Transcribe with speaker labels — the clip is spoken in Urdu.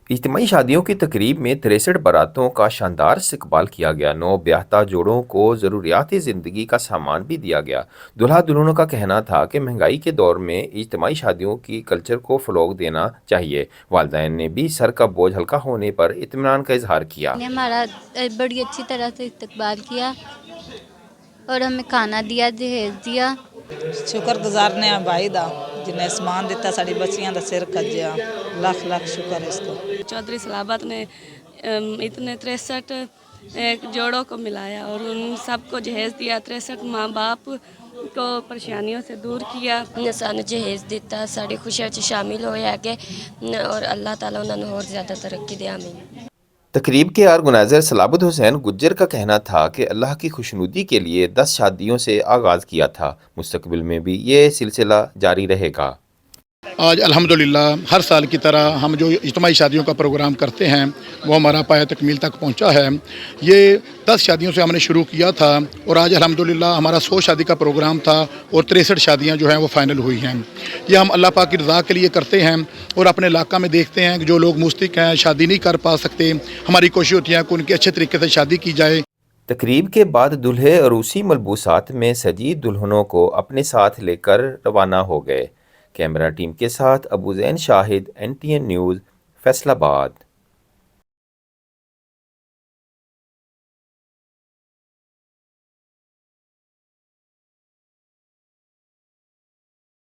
Speaker 1: اجتماعی شادیوں کی تقریب میں 63 باراتوں کا شاندار استقبال کیا گیا۔ نو بیاہتا جوڑوں کو ضروریات زندگی کا سامان بھی دیا گیا۔ دلہا دلہنوں کا کہنا تھا کہ مہنگائی کے دور میں اجتماعی شادیوں کی کلچر کو فروغ دینا چاہیے۔ والدین نے بھی سر کا بوجھ ہلکا ہونے پر اطمینان کا اظہار کیا۔
Speaker 2: نے ہمارا بڑی اچھی طرح سے استقبال کیا اور ہمیں کھانا دیا، جہیز دیا۔
Speaker 3: شکر گزارنے ہیں بھائی دا جنہیں سامان دیتا ساری بچیاں دا سر کجیا، لاکھ لاکھ شکر اس کو۔
Speaker 4: چودھری صلابت نے اتنے 63 جوڑوں کو ملایا اور ان سب کو جہیز دیا۔ 63 ماں باپ کو پریشانیوں سے دور کیا۔
Speaker 5: سانو جہیز دیتا، ساری خوشیاں وچ شامل ہوئے ہے اور اللہ تعالیٰ انہوں نے اور زیادہ ترقی دے، آمین۔
Speaker 1: تقریب کے آرگنائزر صلابت حسین گجر کا کہنا تھا کہ اللہ کی خوشنودی کے لیے 10 شادیوں سے آغاز کیا تھا، مستقبل میں بھی یہ سلسلہ جاری رہے گا۔
Speaker 6: آج الحمدللہ ہر سال کی طرح ہم جو اجتماعی شادیوں کا پروگرام کرتے ہیں وہ ہمارا پایہ تکمیل تک پہنچا ہے۔ یہ 10 شادیوں سے ہم نے شروع کیا تھا اور آج الحمدللہ ہمارا 100 شادی کا پروگرام تھا اور 63 شادیاں جو ہیں وہ فائنل ہوئی ہیں۔ یہ ہم اللہ پاک کی رضا کے لیے کرتے ہیں اور اپنے علاقہ میں دیکھتے ہیں کہ جو لوگ مستحق ہیں، شادی نہیں کر پا سکتے، ہماری کوشش ہوتی ہے کہ ان کی اچھے طریقے سے شادی کی جائے۔
Speaker 1: تقریب کے بعد دلہے عروسی ملبوسات میں سجی دلہنوں کو اپنے ساتھ لے کر روانہ ہو گئے۔ کیمرہ ٹیم کے ساتھ ابو زین شاہد، NTN نیوز، فیصل آباد۔